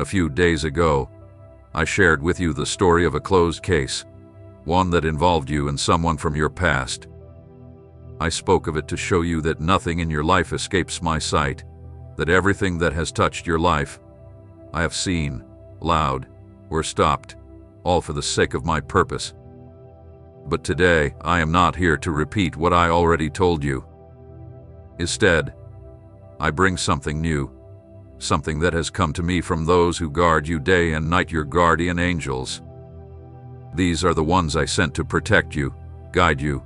A few days ago, I shared with you the story of a closed case, one that involved you and someone from your past. I spoke of it to show you that nothing in your life escapes my sight, that everything that has touched your life, I have seen, allowed, or stopped, all for the sake of my purpose. But today, I am not here to repeat what I already told you. Instead, I bring something new, something that has come to me from those who guard you day and night, your guardian angels. These are the ones I sent to protect you, guide you,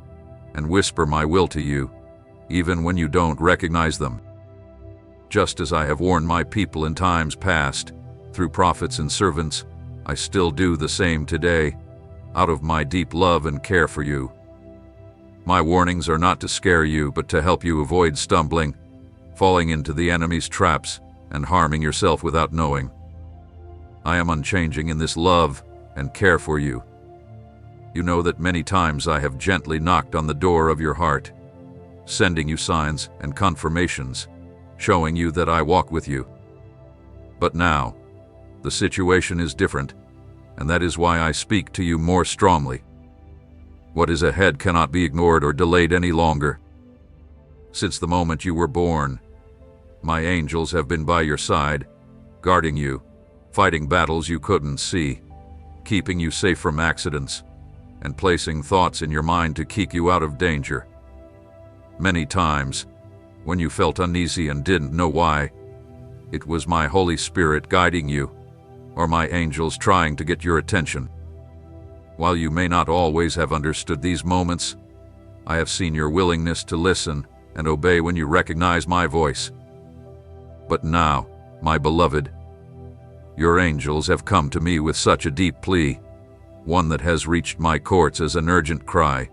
and whisper my will to you, even when you don't recognize them. Just as I have warned my people in times past, through prophets and servants, I still do the same today, out of my deep love and care for you. My warnings are not to scare you, but to help you avoid stumbling, falling into the enemy's traps, and harming yourself without knowing. I am unchanging in this love and care for you. You know that many times I have gently knocked on the door of your heart, sending you signs and confirmations, showing you that I walk with you. But now, the situation is different, and that is why I speak to you more strongly. What is ahead cannot be ignored or delayed any longer. Since the moment you were born, my angels have been by your side, guarding you, fighting battles you couldn't see, keeping you safe from accidents, and placing thoughts in your mind to keep you out of danger. Many times, when you felt uneasy and didn't know why, it was my Holy Spirit guiding you, or my angels trying to get your attention. While you may not always have understood these moments, I have seen your willingness to listen and obey when you recognize my voice. But now, my beloved, your angels have come to me with such a deep plea, one that has reached my courts as an urgent cry.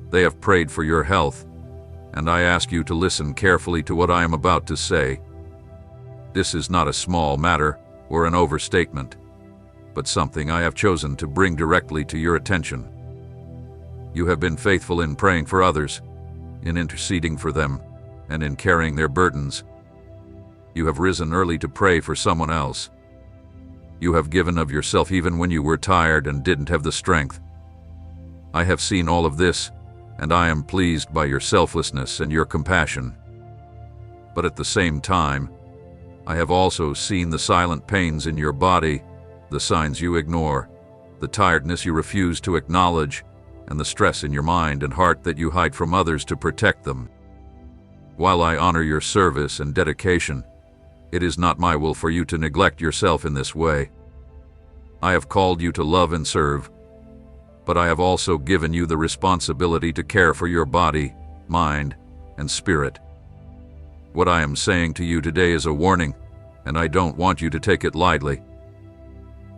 They have prayed for your health, and I ask you to listen carefully to what I am about to say. This is not a small matter or an overstatement, but something I have chosen to bring directly to your attention. You have been faithful in praying for others, in interceding for them, and in carrying their burdens. You have risen early to pray for someone else. You have given of yourself even when you were tired and didn't have the strength. I have seen all of this, and I am pleased by your selflessness and your compassion. But at the same time, I have also seen the silent pains in your body, the signs you ignore, the tiredness you refuse to acknowledge, and the stress in your mind and heart that you hide from others to protect them. While I honor your service and dedication, it is not my will for you to neglect yourself in this way. I have called you to love and serve, but I have also given you the responsibility to care for your body, mind, and spirit. What I am saying to you today is a warning, and I don't want you to take it lightly.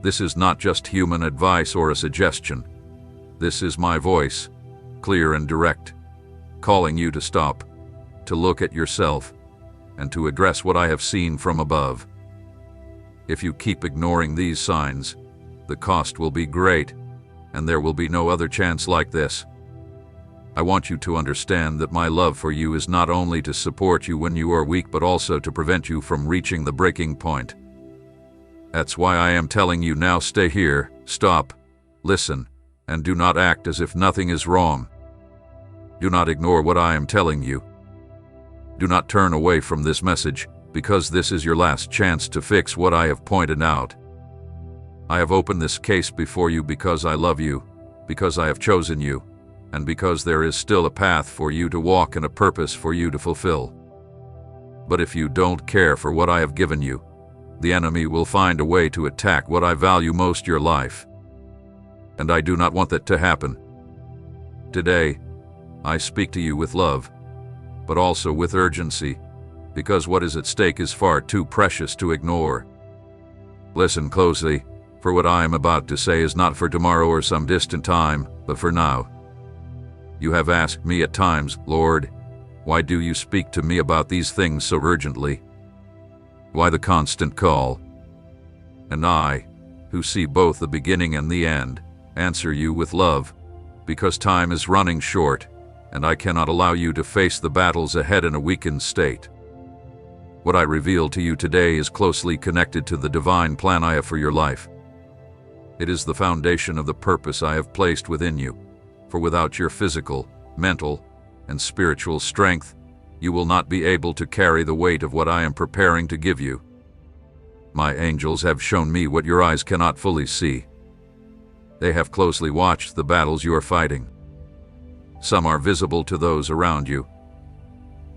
This is not just human advice or a suggestion. This is my voice, clear and direct, calling you to stop, to look at yourself, and to address what I have seen from above. If you keep ignoring these signs, the cost will be great, and there will be no other chance like this. I want you to understand that my love for you is not only to support you when you are weak, but also to prevent you from reaching the breaking point. That's why I am telling you now, stay here, stop, listen, and do not act as if nothing is wrong. Do not ignore what I am telling you. Do not turn away from this message, because this is your last chance to fix what I have pointed out. I have opened this case before you because I love you, because I have chosen you, and because there is still a path for you to walk and a purpose for you to fulfill. But if you don't care for what I have given you, the enemy will find a way to attack what I value most, your life. And I do not want that to happen. Today, I speak to you with love, but also with urgency, because what is at stake is far too precious to ignore. Listen closely, for what I am about to say is not for tomorrow or some distant time, but for now. You have asked me at times, Lord, why do you speak to me about these things so urgently? Why the constant call? And I, who see both the beginning and the end, answer you with love, because time is running short, and I cannot allow you to face the battles ahead in a weakened state. What I reveal to you today is closely connected to the divine plan I have for your life. It is the foundation of the purpose I have placed within you, for without your physical, mental, and spiritual strength, you will not be able to carry the weight of what I am preparing to give you. My angels have shown me what your eyes cannot fully see. They have closely watched the battles you are fighting. Some are visible to those around you,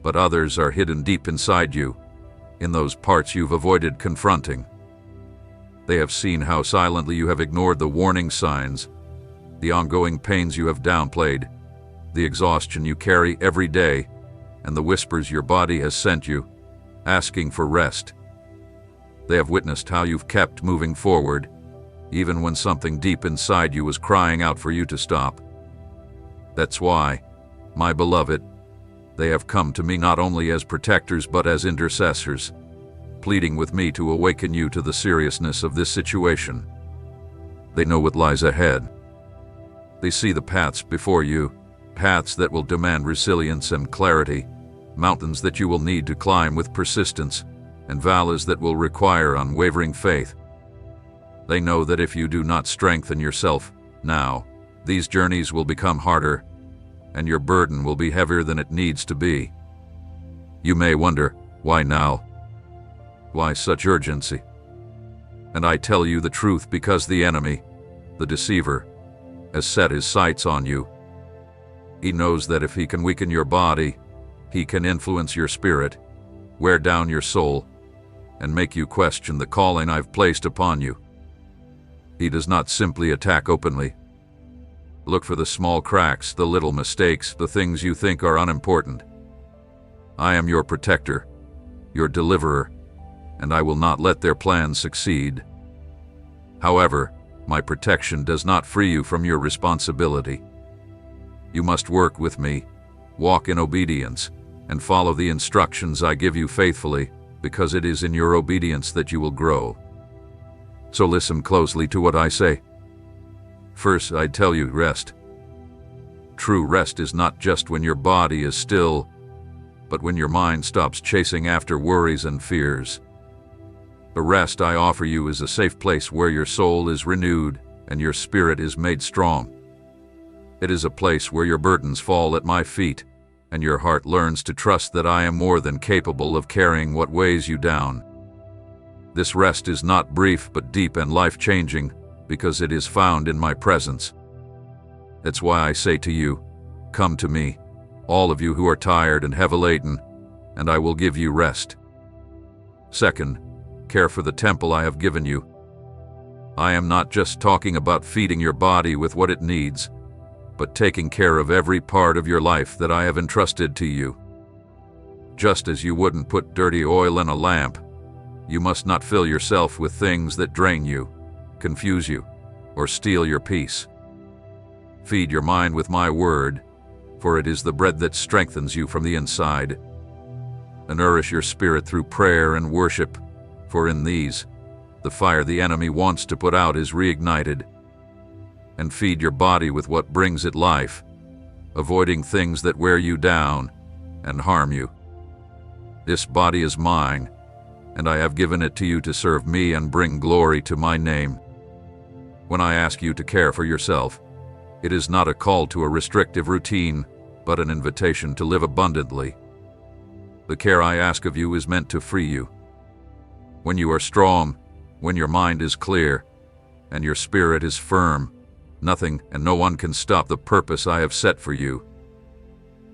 but others are hidden deep inside you, in those parts you've avoided confronting. They have seen how silently you have ignored the warning signs, the ongoing pains you have downplayed, the exhaustion you carry every day, and the whispers your body has sent you, asking for rest. They have witnessed how you've kept moving forward, even when something deep inside you was crying out for you to stop. That's why, my beloved, they have come to me not only as protectors but as intercessors, pleading with me to awaken you to the seriousness of this situation. They know what lies ahead. They see the paths before you, paths that will demand resilience and clarity, mountains that you will need to climb with persistence, and valleys that will require unwavering faith. They know that if you do not strengthen yourself now, these journeys will become harder, and your burden will be heavier than it needs to be. You may wonder, why now? Why such urgency? And I tell you the truth because the enemy, the deceiver, has set his sights on you. He knows that if he can weaken your body, he can influence your spirit, wear down your soul, and make you question the calling I've placed upon you. He does not simply attack openly. Look for the small cracks, the little mistakes, the things you think are unimportant. I am your protector, your deliverer, and I will not let their plans succeed. However, my protection does not free you from your responsibility. You must work with me, walk in obedience, and follow the instructions I give you faithfully, because it is in your obedience that you will grow. So listen closely to what I say. First, I tell you, rest. True rest is not just when your body is still, but when your mind stops chasing after worries and fears. The rest I offer you is a safe place where your soul is renewed and your spirit is made strong. It is a place where your burdens fall at my feet, and your heart learns to trust that I am more than capable of carrying what weighs you down. This rest is not brief but deep and life-changing, because it is found in my presence. That's why I say to you, come to me, all of you who are tired and heavy-laden, and I will give you rest. Second, care for the temple I have given you. I am not just talking about feeding your body with what it needs, but taking care of every part of your life that I have entrusted to you. Just as you wouldn't put dirty oil in a lamp, you must not fill yourself with things that drain you, confuse you, or steal your peace. Feed your mind with my word, for it is the bread that strengthens you from the inside. And nourish your spirit through prayer and worship, for in these, the fire the enemy wants to put out is reignited. And feed your body with what brings it life, avoiding things that wear you down and harm you. This body is mine, and I have given it to you to serve me and bring glory to my name. When I ask you to care for yourself, it is not a call to a restrictive routine, but an invitation to live abundantly. The care I ask of you is meant to free you. When you are strong, when your mind is clear, and your spirit is firm, nothing and no one can stop the purpose I have set for you.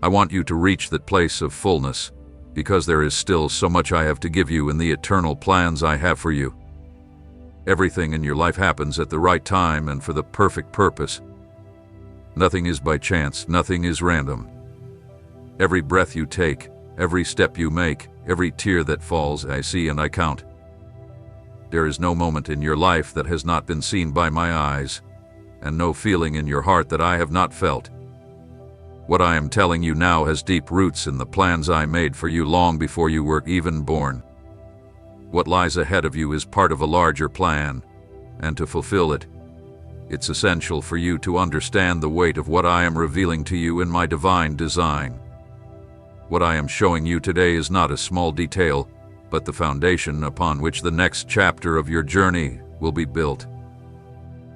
I want you to reach that place of fullness, because there is still so much I have to give you in the eternal plans I have for you. Everything in your life happens at the right time and for the perfect purpose. Nothing is by chance, nothing is random. Every breath you take, every step you make, every tear that falls, I see and I count. There is no moment in your life that has not been seen by my eyes, and no feeling in your heart that I have not felt. What I am telling you now has deep roots in the plans I made for you long before you were even born. What lies ahead of you is part of a larger plan, and to fulfill it, it's essential for you to understand the weight of what I am revealing to you in my divine design. What I am showing you today is not a small detail, but the foundation upon which the next chapter of your journey will be built.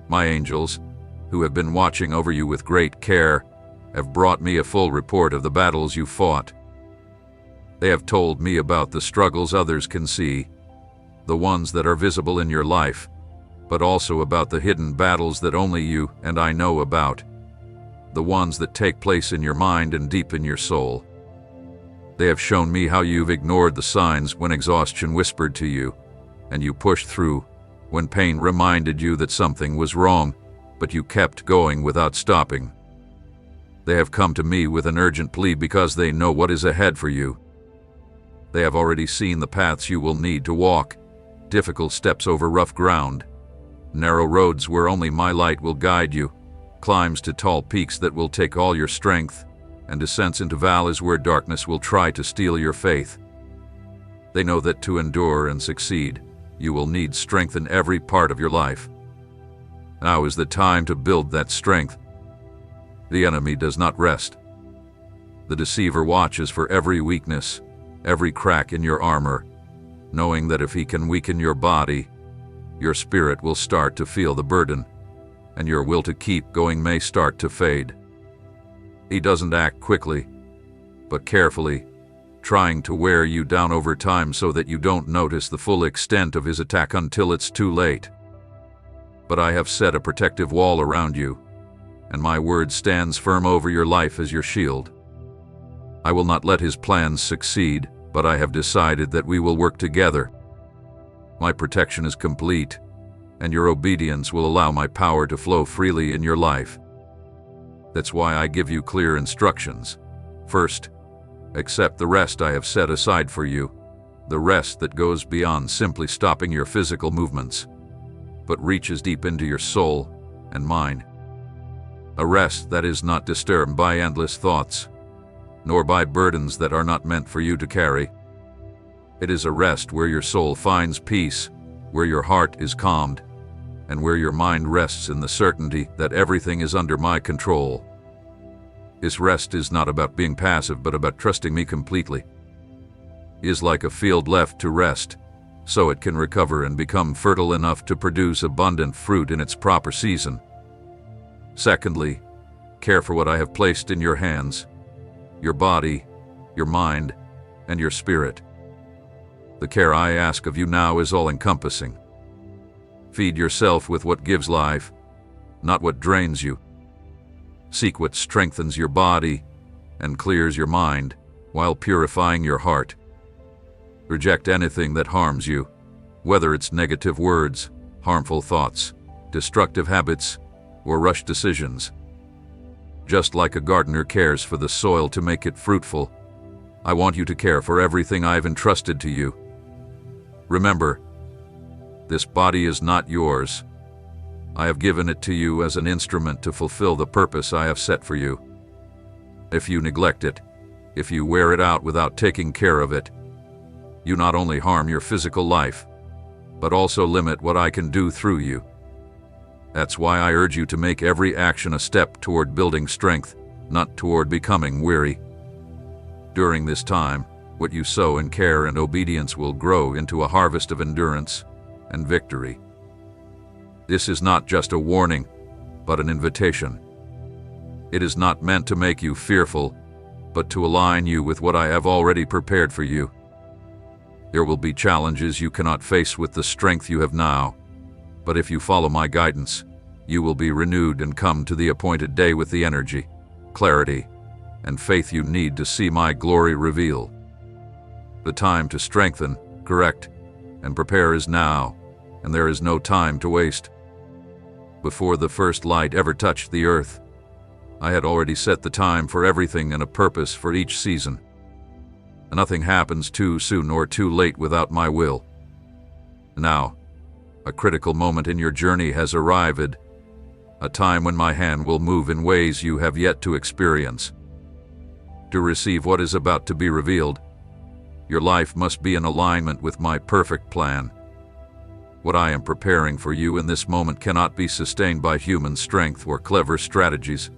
My angels, who have been watching over you with great care, have brought me a full report of the battles you fought. They have told me about the struggles others can see, the ones that are visible in your life, but also about the hidden battles that only you and I know about, the ones that take place in your mind and deep in your soul. They have shown me how you've ignored the signs when exhaustion whispered to you, and you pushed through when pain reminded you that something was wrong, but you kept going without stopping. They have come to me with an urgent plea because they know what is ahead for you. They have already seen the paths you will need to walk, difficult steps over rough ground, narrow roads where only my light will guide you, climbs to tall peaks that will take all your strength, and descents into valleys where darkness will try to steal your faith. They know that to endure and succeed, you will need strength in every part of your life. Now is the time to build that strength. The enemy does not rest. The deceiver watches for every weakness, every crack in your armor, knowing that if he can weaken your body, your spirit will start to feel the burden, and your will to keep going may start to fade. He doesn't act quickly, but carefully, trying to wear you down over time so that you don't notice the full extent of his attack until it's too late. But I have set a protective wall around you, and my word stands firm over your life as your shield. I will not let his plans succeed, but I have decided that we will work together. My protection is complete, and your obedience will allow my power to flow freely in your life. That's why I give you clear instructions. First, accept the rest I have set aside for you, the rest that goes beyond simply stopping your physical movements, but reaches deep into your soul and mind. A rest that is not disturbed by endless thoughts, nor by burdens that are not meant for you to carry. It is a rest where your soul finds peace, where your heart is calmed, and where your mind rests in the certainty that everything is under my control. This rest is not about being passive, but about trusting me completely. It is like a field left to rest, so it can recover and become fertile enough to produce abundant fruit in its proper season. Secondly, care for what I have placed in your hands, your body, your mind, and your spirit. The care I ask of you now is all-encompassing. Feed yourself with what gives life, not what drains you. Seek what strengthens your body and clears your mind while purifying your heart. Reject anything that harms you, whether it's negative words, harmful thoughts, destructive habits, or rushed decisions. Just like a gardener cares for the soil to make it fruitful, I want you to care for everything I've entrusted to you. Remember, this body is not yours. I have given it to you as an instrument to fulfill the purpose I have set for you. If you neglect it, if you wear it out without taking care of it, you not only harm your physical life, but also limit what I can do through you. That's why I urge you to make every action a step toward building strength, not toward becoming weary. During this time, what you sow in care and obedience will grow into a harvest of endurance and victory. This is not just a warning, but an invitation. It is not meant to make you fearful, but to align you with what I have already prepared for you. There will be challenges you cannot face with the strength you have now, but if you follow my guidance, you will be renewed and come to the appointed day with the energy, clarity, and faith you need to see my glory reveal. The time to strengthen, correct, and prepare is now, and there is no time to waste. Before the first light ever touched the earth, I had already set the time for everything and a purpose for each season. Nothing happens too soon or too late without my will. Now, a critical moment in your journey has arrived, a time when my hand will move in ways you have yet to experience. To receive what is about to be revealed, your life must be in alignment with my perfect plan. What I am preparing for you in this moment cannot be sustained by human strength or clever strategies,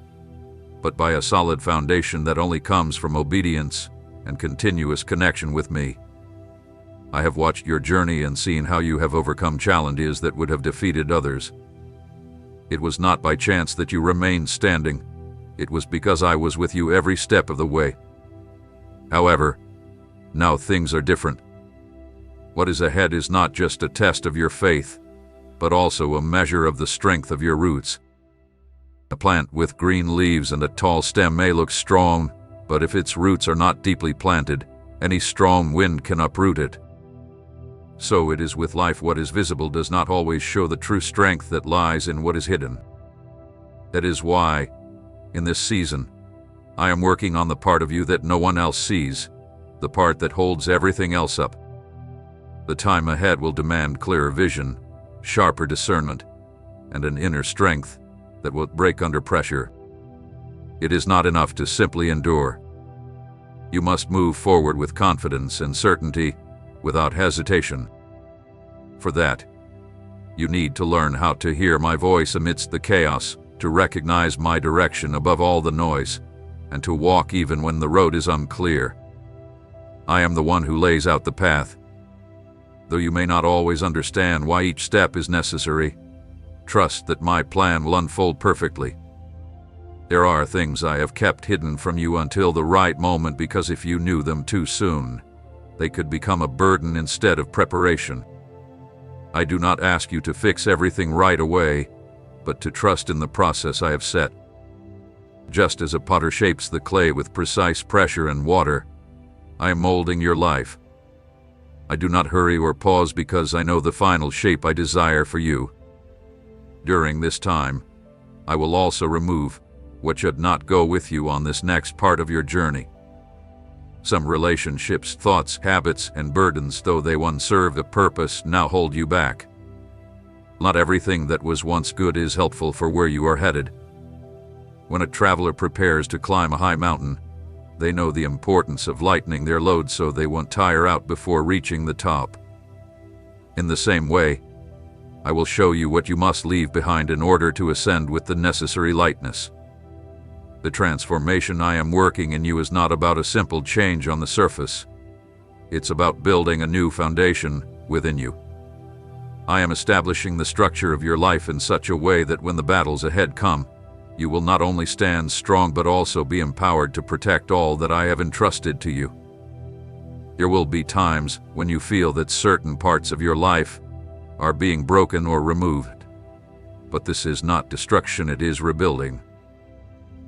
but by a solid foundation that only comes from obedience and continuous connection with me. I have watched your journey and seen how you have overcome challenges that would have defeated others. It was not by chance that you remained standing. It was because I was with you every step of the way. However, now things are different. What is ahead is not just a test of your faith, but also a measure of the strength of your roots. A plant with green leaves and a tall stem may look strong, but if its roots are not deeply planted, any strong wind can uproot it. So it is with life. What is visible does not always show the true strength that lies in what is hidden. That is why, in this season, I am working on the part of you that no one else sees, the part that holds everything else up. The time ahead will demand clearer vision, sharper discernment, and an inner strength that will break under pressure. It is not enough to simply endure. You must move forward with confidence and certainty, without hesitation. For that, you need to learn how to hear my voice amidst the chaos, to recognize my direction above all the noise, and to walk even when the road is unclear. I am the one who lays out the path. Though you may not always understand why each step is necessary, trust that my plan will unfold perfectly. There are things I have kept hidden from you until the right moment, because if you knew them too soon, they could become a burden instead of preparation. I do not ask you to fix everything right away, but to trust in the process I have set. Just as a potter shapes the clay with precise pressure and water, I am molding your life. I do not hurry or pause because I know the final shape I desire for you. During this time, I will also remove what should not go with you on this next part of your journey. Some relationships, thoughts, habits, and burdens, though they once served a purpose, now hold you back. Not everything that was once good is helpful for where you are headed. When a traveler prepares to climb a high mountain, they know the importance of lightening their load so they won't tire out before reaching the top. In the same way, I will show you what you must leave behind in order to ascend with the necessary lightness. The transformation I am working in you is not about a simple change on the surface. It's about building a new foundation within you. I am establishing the structure of your life in such a way that when the battles ahead come, you will not only stand strong but also be empowered to protect all that I have entrusted to you. There will be times when you feel that certain parts of your life are being broken or removed. But this is not destruction, it is rebuilding.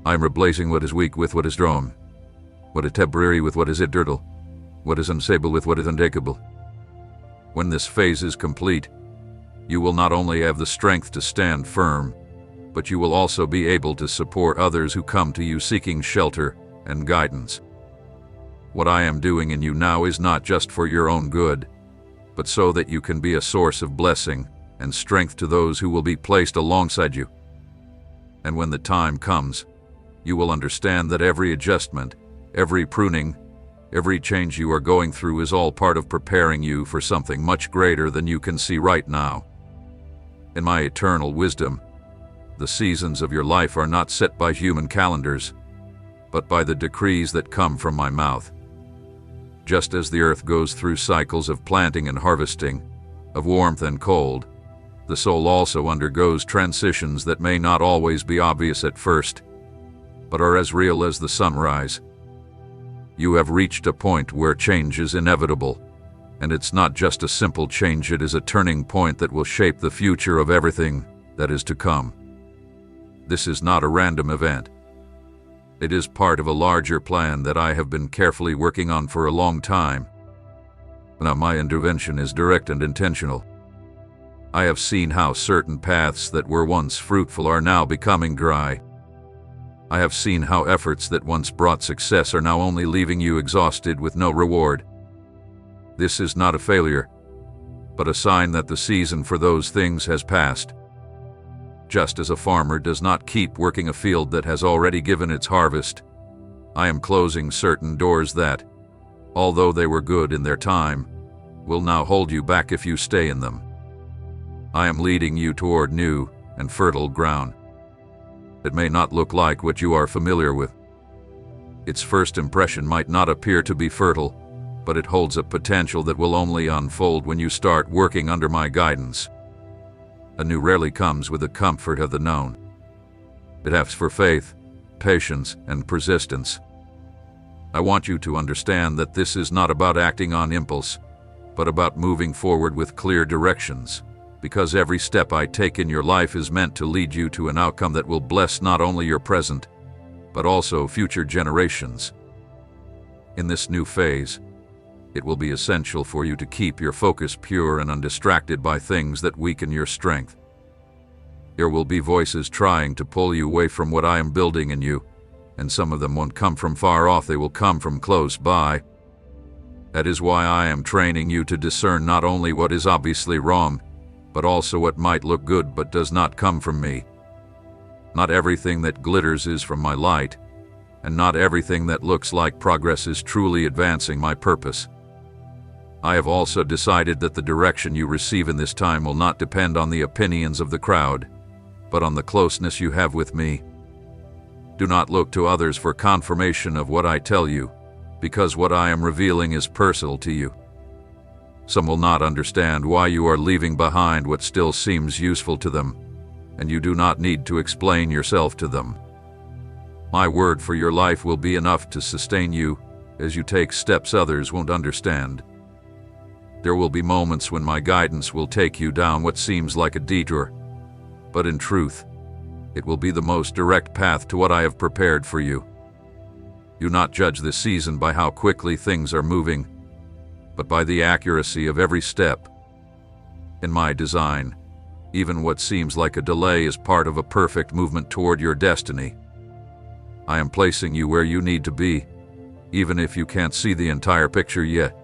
I am replacing what is weak with what is strong, what is temporary with what is eternal, what is unstable with what is unshakable. When this phase is complete, you will not only have the strength to stand firm, but you will also be able to support others who come to you seeking shelter and guidance. What I am doing in you now is not just for your own good, but so that you can be a source of blessing and strength to those who will be placed alongside you. And when the time comes, you will understand that every adjustment, every pruning, every change you are going through is all part of preparing you for something much greater than you can see right now. In my eternal wisdom, the seasons of your life are not set by human calendars, but by the decrees that come from my mouth. Just as the earth goes through cycles of planting and harvesting, of warmth and cold, the soul also undergoes transitions that may not always be obvious at first, but are as real as the sunrise. You have reached a point where change is inevitable, and it's not just a simple change, it is a turning point that will shape the future of everything that is to come. This is not a random event. It is part of a larger plan that I have been carefully working on for a long time. Now my intervention is direct and intentional. I have seen how certain paths that were once fruitful are now becoming dry. I have seen how efforts that once brought success are now only leaving you exhausted with no reward. This is not a failure, but a sign that the season for those things has passed. Just as a farmer does not keep working a field that has already given its harvest, I am closing certain doors that, although they were good in their time, will now hold you back if you stay in them. I am leading you toward new and fertile ground. It may not look like what you are familiar with. Its first impression might not appear to be fertile, but it holds a potential that will only unfold when you start working under my guidance. A new rarely comes with the comfort of the known. It asks for faith, patience, and persistence. I want you to understand that this is not about acting on impulse, but about moving forward with clear directions, because every step I take in your life is meant to lead you to an outcome that will bless not only your present, but also future generations. In this new phase, it will be essential for you to keep your focus pure and undistracted by things that weaken your strength. There will be voices trying to pull you away from what I am building in you, and some of them won't come from far off, they will come from close by. That is why I am training you to discern not only what is obviously wrong, but also what might look good but does not come from me. Not everything that glitters is from my light, and not everything that looks like progress is truly advancing my purpose. I have also decided that the direction you receive in this time will not depend on the opinions of the crowd, but on the closeness you have with me. Do not look to others for confirmation of what I tell you, because what I am revealing is personal to you. Some will not understand why you are leaving behind what still seems useful to them, and you do not need to explain yourself to them. My word for your life will be enough to sustain you as you take steps others won't understand. There will be moments when my guidance will take you down what seems like a detour, but in truth, it will be the most direct path to what I have prepared for you. Do not judge this season by how quickly things are moving, but by the accuracy of every step. In my design, even what seems like a delay is part of a perfect movement toward your destiny. I am placing you where you need to be, even if you can't see the entire picture yet.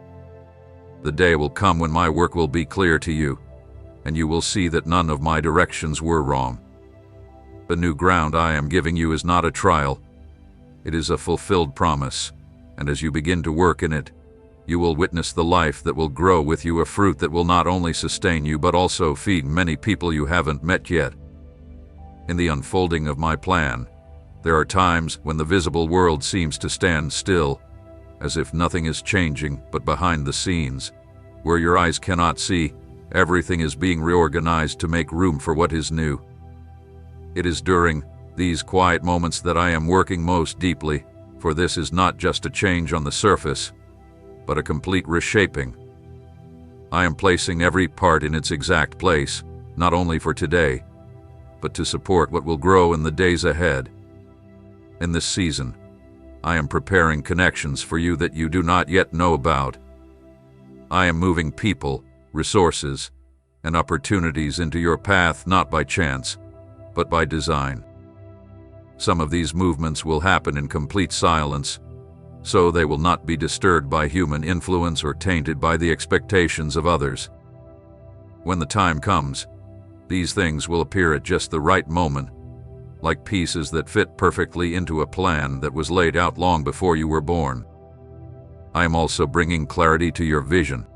The day will come when my work will be clear to you, and you will see that none of my directions were wrong. The new ground I am giving you is not a trial. It is a fulfilled promise, and as you begin to work in it, you will witness the life that will grow with you, a fruit that will not only sustain you but also feed many people you haven't met yet. In the unfolding of my plan, there are times when the visible world seems to stand still, as if nothing is changing, but behind the scenes, where your eyes cannot see, everything is being reorganized to make room for what is new. It is during these quiet moments that I am working most deeply, for this is not just a change on the surface, but a complete reshaping. I am placing every part in its exact place, not only for today, but to support what will grow in the days ahead. In this season, I am preparing connections for you that you do not yet know about. I am moving people, resources, and opportunities into your path not by chance, but by design. Some of these movements will happen in complete silence, so they will not be disturbed by human influence or tainted by the expectations of others. When the time comes, these things will appear at just the right moment, like pieces that fit perfectly into a plan that was laid out long before you were born. I am also bringing clarity to your vision.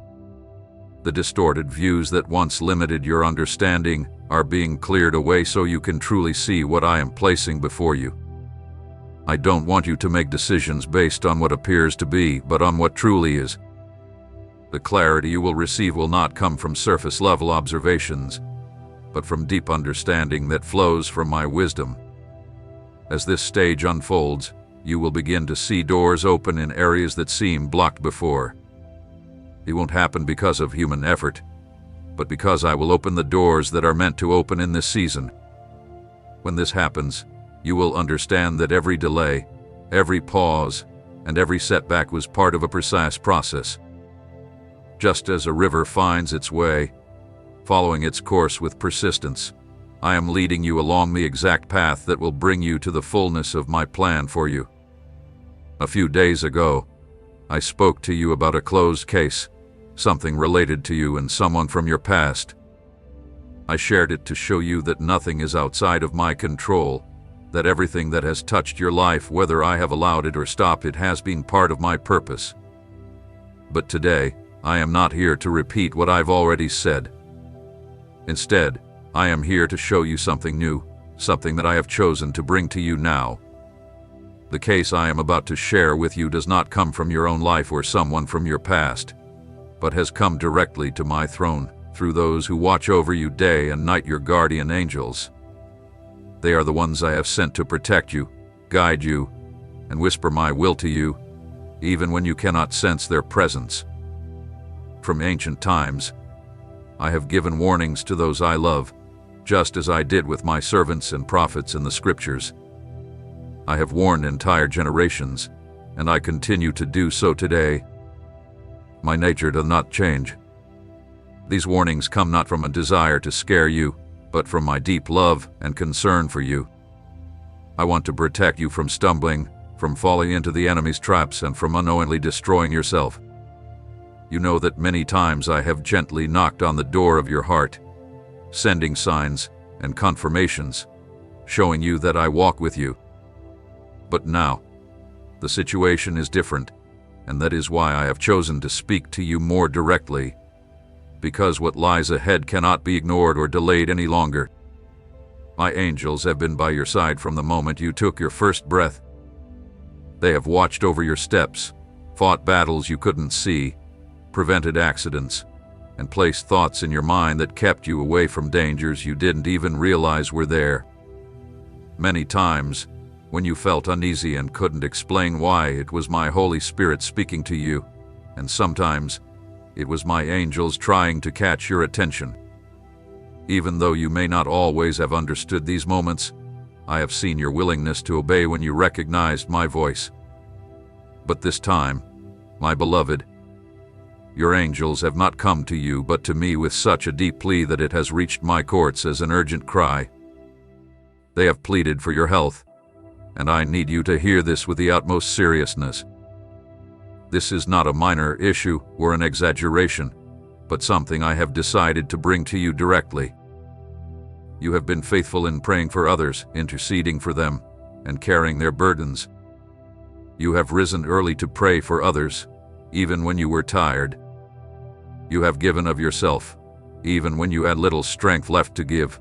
The distorted views that once limited your understanding are being cleared away so you can truly see what I am placing before you. I don't want you to make decisions based on what appears to be, but on what truly is. The clarity you will receive will not come from surface-level observations, but from deep understanding that flows from my wisdom. As this stage unfolds, you will begin to see doors open in areas that seemed blocked before. It won't happen because of human effort, but because I will open the doors that are meant to open in this season. When this happens, you will understand that every delay, every pause, and every setback was part of a precise process. Just as a river finds its way, following its course with persistence, I am leading you along the exact path that will bring you to the fullness of my plan for you. A few days ago, I spoke to you about a closed case, something related to you and someone from your past. I shared it to show you that nothing is outside of my control, that everything that has touched your life, whether I have allowed it or stopped it, has been part of my purpose. But today, I am not here to repeat what I've already said. Instead, I am here to show you something new, something that I have chosen to bring to you now. The case I am about to share with you does not come from your own life or someone from your past, but has come directly to my throne through those who watch over you day and night, your guardian angels. They are the ones I have sent to protect you, guide you, and whisper my will to you, even when you cannot sense their presence. From ancient times, I have given warnings to those I love, just as I did with my servants and prophets in the scriptures. I have warned entire generations, and I continue to do so today. My nature does not change. These warnings come not from a desire to scare you, but from my deep love and concern for you. I want to protect you from stumbling, from falling into the enemy's traps, and from unknowingly destroying yourself. You know that many times I have gently knocked on the door of your heart, sending signs and confirmations, showing you that I walk with you. But now, the situation is different, and that is why I have chosen to speak to you more directly, because what lies ahead cannot be ignored or delayed any longer. My angels have been by your side from the moment you took your first breath. They have watched over your steps, fought battles you couldn't see, prevented accidents, and placed thoughts in your mind that kept you away from dangers you didn't even realize were there. Many times, when you felt uneasy and couldn't explain why, it was my Holy Spirit speaking to you, and sometimes it was my angels trying to catch your attention. Even though you may not always have understood these moments, I have seen your willingness to obey when you recognized my voice. But this time, my beloved, your angels have not come to you but to me with such a deep plea that it has reached my courts as an urgent cry. They have pleaded for your health, and I need you to hear this with the utmost seriousness. This is not a minor issue or an exaggeration, but something I have decided to bring to you directly. You have been faithful in praying for others, interceding for them, and carrying their burdens. You have risen early to pray for others, even when you were tired. You have given of yourself, even when you had little strength left to give.